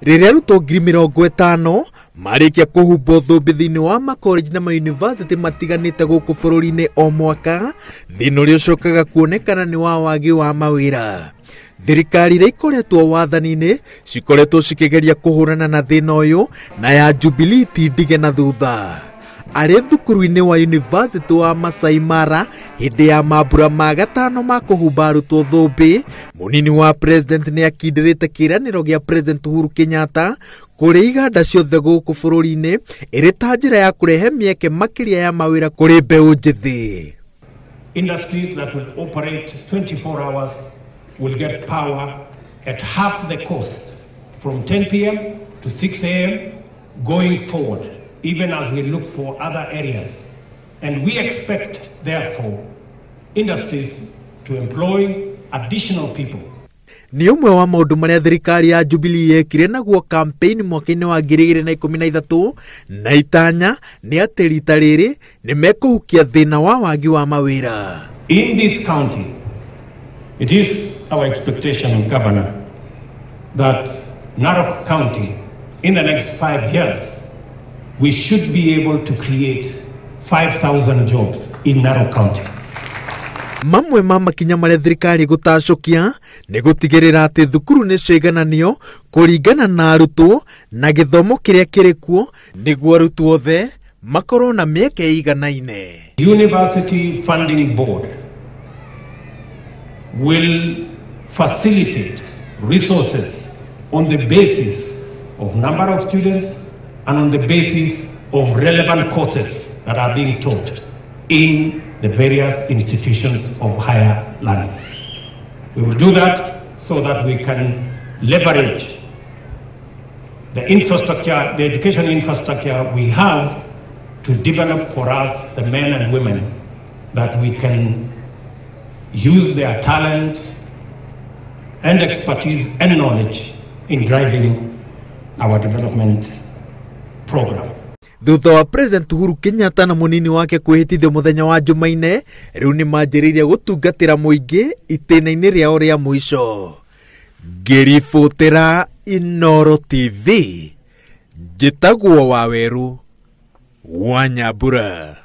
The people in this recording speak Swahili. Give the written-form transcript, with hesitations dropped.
Riria arutwo ngiri 50 marikia kuhumbo thumbi thiini wa makoleji na mauniversity matiganite guku bururi-ini o mwaka, thina uria ucokaga kuonekana ni wa wagi wa mawira. Thirikari iria ikoretwo wathani-ini cikoretwo cikigeria kuhurana na thina uyu, na ya Jubilee tindige na thutha. Ari thukuru-ini wa University wa Masai Mara hindi ya mambura ma gatano ma kuhumba arutwo thumbi, munini wa president ni akindirite kiraniro gia President Uhuru Kenyatta kuri iganda ciothe guku bururi-ini iri ta njira ya kurehe mieke makiria ya mawira kuri mbeu njithi. Industries that will operate 24 hours will get power at half the cost from 10 p.m. to 6 a.m. going forward, even as we look for other areas. And we expect, therefore, industries to employ additional people. Ni umwe wa maundu maria thirikari ya Jubilee yekire naguo campaign mwaka-ini wa 2013 na itanya ni ati rita riri ni mekuhukia thina wa wagi wa mawira. In this county, it is our expectation, Governor, that Narok County, in the next 5 years, we should be able to create 5,000 jobs in Narok County. Mamwe ma makinya maria thirikari gutacokia ni gutigirira ati thukuru ni ciigananio kuringana na arutwo na githomo kiria kiri kuo niguo arutwo othe makorwo na mieke iganaine. University Funding Board will facilitate resources on the basis of number of students and on the basis of relevant courses that are being taught in the various institutions of higher learning. We will do that so that we can leverage the infrastructure, the education infrastructure we have to develop for us the men and women that we can use their talent and expertise and knowledge in driving our development program. Thutha wa President Uhuru Kenyatta na munini wake kwihitithio muthenya wa Jumaine, riu ni manjiriria gutungatira muingi itena-ini riao ria mwisho. Ngiributira Inooro TV, njitagwo Waweru wa Nyambura.